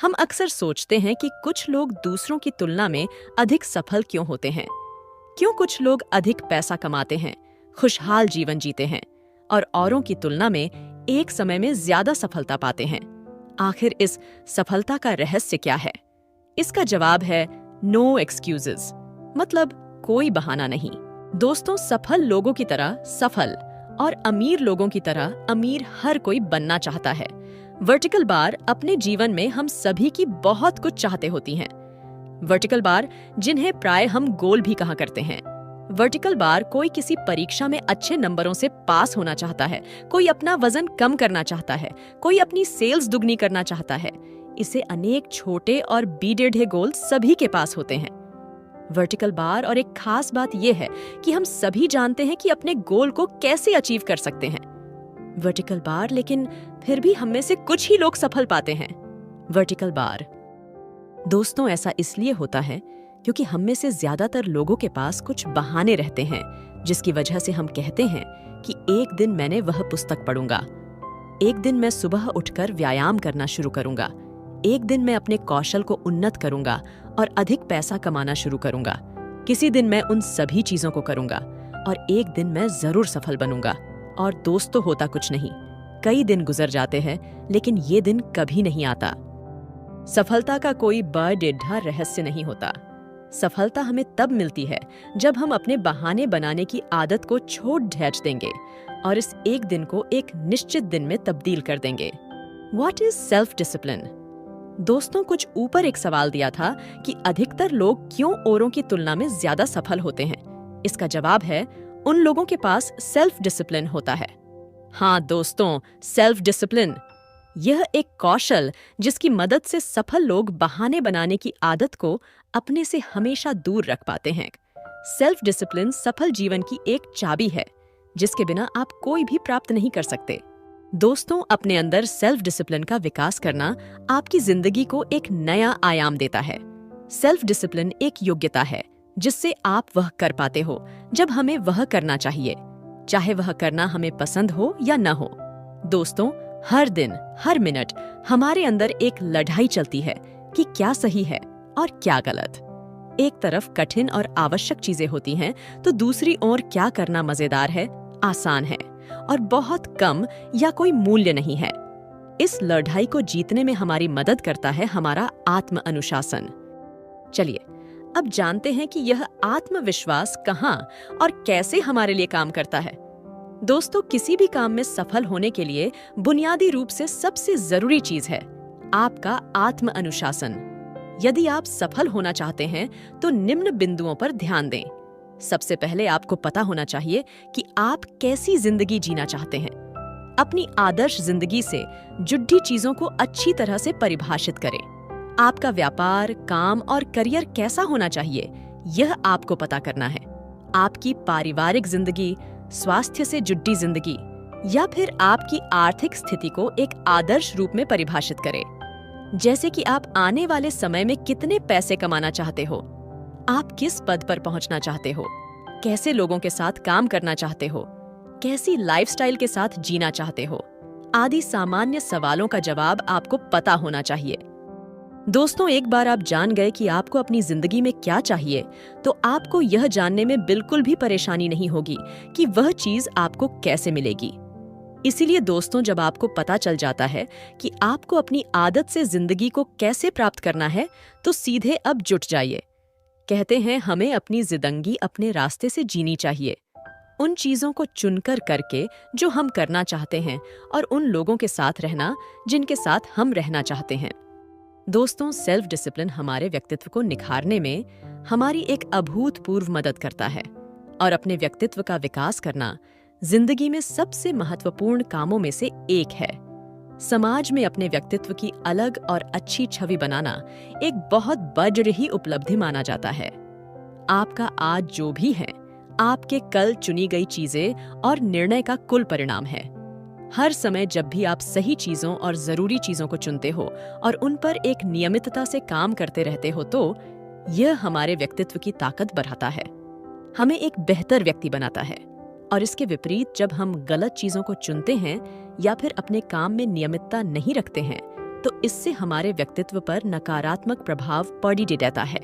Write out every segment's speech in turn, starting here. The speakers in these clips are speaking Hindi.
हम अक्सर सोचते हैं कि कुछ लोग दूसरों की तुलना में अधिक सफल क्यों होते हैं। क्यों कुछ लोग अधिक पैसा कमाते हैं, खुशहाल जीवन जीते हैं और औरों की तुलना में एक समय में ज्यादा सफलता पाते हैं। आखिर इस सफलता का रहस्य क्या है? इसका जवाब है नो एक्सक्यूजेस, मतलब कोई बहाना नहीं। दोस्तों, सफल लोगों की तरह सफल और अमीर लोगों की तरह अमीर हर कोई बनना चाहता है। वर्टिकल बार अपने जीवन में हम सभी की बहुत कुछ चाहते होती हैं। वर्टिकल बार जिन्हें प्राय हम गोल भी कहा करते हैं। वर्टिकल बार कोई किसी परीक्षा में अच्छे नंबरों से पास होना चाहता है, कोई अपना वजन कम करना चाहता है, कोई अपनी सेल्स दुगनी करना चाहता है। इसे अनेक छोटे और बीडेढ़े गोल सभी के पास होते हैं। वर्टिकल बार और एक खास बात यह है कि हम सभी जानते हैं कि अपने गोल को कैसे अचीव कर सकते हैं। वर्टिकल बार, लेकिन फिर भी हम में से कुछ ही लोग सफल पाते हैं। वर्टिकल बार दोस्तों, ऐसा इसलिए होता है क्योंकि हम में से ज्यादातर लोगों के पास कुछ बहाने रहते हैं, जिसकी वजह से हम कहते हैं कि एक दिन मैंने वह पुस्तक पढ़ूंगा, एक दिन मैं सुबह उठकर व्यायाम करना शुरू करूंगा, एक दिन मैं अपने कौशल को उन्नत करूंगा और अधिक पैसा कमाना शुरू करूंगा, किसी दिन मैं उन सभी चीजों को करूंगा और एक दिन मैं जरूर सफल बनूंगा। और दोस्तों, होता कुछ नहीं। कई दिन गुजर जाते हैं, लेकिन ये दिन कभी नहीं आता। सफलता का कोई बड़ेढ़ा रहस्य नहीं होता। सफलता हमें तब मिलती है जब हम अपने बहाने बनाने की आदत को छोड़ ढैच देंगे और इस एक दिन को एक निश्चित दिन में तब्दील कर देंगे। What is self discipline? दोस्तों, कुछ ऊपर एक सवाल दिया था कि अधिकतर लोग क्यों औरों की तुलना में ज्यादा सफल होते हैं। इसका जवाब है उन लोगों के पास सेल्फ डिसिप्लिन होता है। हाँ दोस्तों, सेल्फ डिसिप्लिन यह एक कौशल जिसकी मदद से सफल लोग बहाने बनाने की आदत को अपने से हमेशा दूर रख पाते हैं। सेल्फ डिसिप्लिन सफल जीवन की एक चाबी है जिसके बिना आप कोई भी प्राप्त नहीं कर सकते। दोस्तों, अपने अंदर सेल्फ डिसिप्लिन का विकास करना आपकी जिंदगी को एक नया आयाम देता है। सेल्फ डिसिप्लिन एक योग्यता है जिससे आप वह कर पाते हो जब हमें वह करना चाहिए, चाहे वह करना हमें पसंद हो या न हो। दोस्तों, हर दिन हर मिनट हमारे अंदर एक लड़ाई चलती है कि क्या सही है और क्या गलत। एक तरफ कठिन और आवश्यक चीजें होती हैं तो दूसरी ओर क्या करना मजेदार है, आसान है और बहुत कम या कोई मूल्य नहीं है। इस लड़ाई को जीतने में हमारी मदद करता है हमारा आत्म अनुशासन। चलिए अब जानते हैं कि यह आत्मविश्वास कहाँ और कैसे हमारे लिए काम करता है। दोस्तों, किसी भी काम में सफल होने के लिए बुनियादी रूप से सबसे जरूरी चीज है आपका आत्म अनुशासन। यदि आप सफल होना चाहते हैं तो निम्न बिंदुओं पर ध्यान दें। सबसे पहले आपको पता होना चाहिए कि आप कैसी जिंदगी जीना चाहते हैं। अपनी आदर्श जिंदगी से जुड़ी चीजों को अच्छी तरह से परिभाषित करें। आपका व्यापार, काम और करियर कैसा होना चाहिए, यह आपको पता करना है। आपकी पारिवारिक जिंदगी, स्वास्थ्य से जुड़ी जिंदगी या फिर आपकी आर्थिक स्थिति को एक आदर्श रूप में परिभाषित करें। जैसे कि आप आने वाले समय में कितने पैसे कमाना चाहते हो, आप किस पद पर पहुंचना चाहते हो, कैसे लोगों के साथ काम करना चाहते हो, कैसी लाइफस्टाइल के साथ जीना चाहते हो, आदि सामान्य सवालों का जवाब आपको पता होना चाहिए। दोस्तों, एक बार आप जान गए कि आपको अपनी जिंदगी में क्या चाहिए, तो आपको यह जानने में बिल्कुल भी परेशानी नहीं होगी कि वह चीज आपको कैसे मिलेगी। इसीलिए दोस्तों, जब आपको पता चल जाता है कि आपको अपनी आदत से जिंदगी को कैसे प्राप्त करना है, तो सीधे अब जुट जाइए। कहते हैं हमें अपनी जिंदगी अपने रास्ते से जीनी चाहिए, उन चीजों को चुनकर करके जो हम करना चाहते हैं और उन लोगों के साथ रहना जिनके साथ हम रहना चाहते हैं। दोस्तों, सेल्फ डिसिप्लिन हमारे व्यक्तित्व को निखारने में हमारी एक अभूतपूर्व मदद करता है और अपने व्यक्तित्व का विकास करना जिंदगी में सबसे महत्वपूर्ण कामों में से एक है। समाज में अपने व्यक्तित्व की अलग और अच्छी छवि बनाना एक बहुत बड़ी उपलब्धि माना जाता है। आपका आज जो भी है, आपके कल चुनी गई चीजें और निर्णय का कुल परिणाम है। हर समय जब भी आप सही चीजों और जरूरी चीजों को चुनते हो और उन पर एक नियमितता से काम करते रहते हो, तो यह हमारे व्यक्तित्व की ताकत बढ़ाता है, हमें एक बेहतर व्यक्ति बनाता है। और इसके विपरीत जब हम गलत चीजों को चुनते हैं या फिर अपने काम में नियमितता नहीं रखते हैं, तो इससे हमारे व्यक्तित्व पर नकारात्मक प्रभाव पड़ ही रहता है।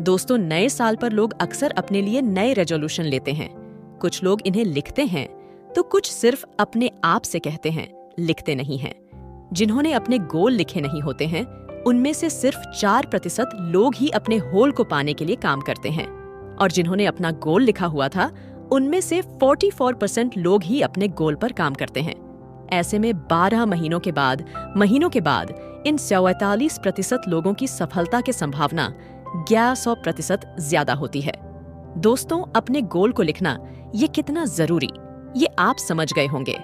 दोस्तों, नए साल पर लोग अक्सर अपने लिए नए रेजोल्यूशन लेते हैं। कुछ लोग इन्हें लिखते हैं तो कुछ सिर्फ अपने आप से कहते हैं, लिखते नहीं हैं। जिन्होंने अपने गोल लिखे नहीं होते हैं, उनमें से सिर्फ 4% लोग ही अपने होल को पाने के लिए काम करते हैं, और जिन्होंने अपना गोल लिखा हुआ था, उनमें से 44% लोग ही अपने गोल पर काम करते हैं। ऐसे में 12 महीनों के बाद इन 44% लोगों की सफलता की संभावना 1100% ज्यादा होती है। दोस्तों, अपने गोल को लिखना ये कितना जरूरी, ये आप समझ गए होंगे।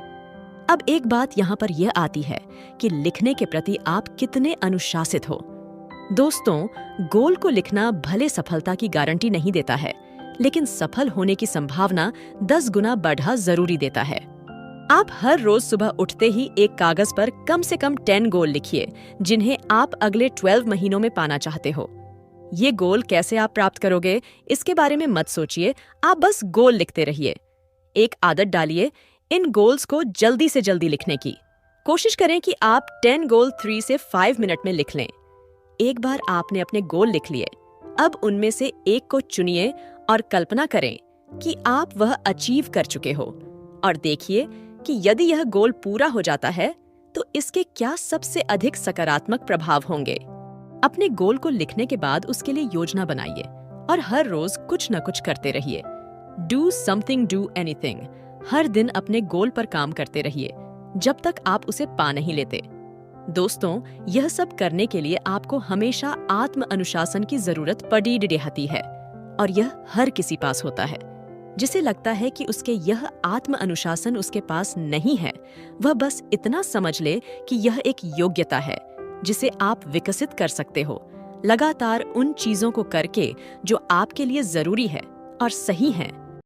अब एक बात यहाँ पर यह आती है कि लिखने के प्रति आप कितने अनुशासित हो। दोस्तों, गोल को लिखना भले सफलता की गारंटी नहीं देता है, लेकिन सफल होने की संभावना 10 गुना बढ़ा जरूरी देता है। आप हर रोज सुबह उठते ही एक कागज पर कम से कम 10 गोल लिखिए, जिन्हें आप अगले 12 महीनों में पाना चाहते हो। ये गोल कैसे आप प्राप्त करोगे, इसके बारे में मत सोचिए, आप बस गोल लिखते रहिए। एक आदत डालिए इन गोल्स को जल्दी से जल्दी लिखने की। कोशिश करें कि आप 10 गोल 3 से 5 मिनट में लिख लें। एक बार आपने अपने गोल लिख लिए, अब उनमें से एक को चुनिए और कल्पना करें कि आप वह अचीव कर चुके हो, और देखिए कि यदि यह गोल पूरा हो जाता है तो इसके क्या सबसे अधिक सकारात्मक प्रभाव होंगे। अपने गोल को लिखने के बाद उसके लिए योजना बनाइए और हर रोज कुछ न कुछ करते रहिए। Do something, do anything. हर दिन अपने गोल पर काम करते रहिए जब तक आप उसे पा नहीं लेते। दोस्तों, यह सब करने के लिए आपको हमेशा आत्म अनुशासन की जरूरत पड़ी रहती है, और यह हर किसी पास होता है। जिसे लगता है कि उसके यह आत्म अनुशासन उसके पास नहीं है, वह बस इतना समझ ले कि यह एक योग्यता है जिसे आप विकसित कर सकते हो, लगातार उन चीजों को करके जो आपके लिए जरूरी है और सही है।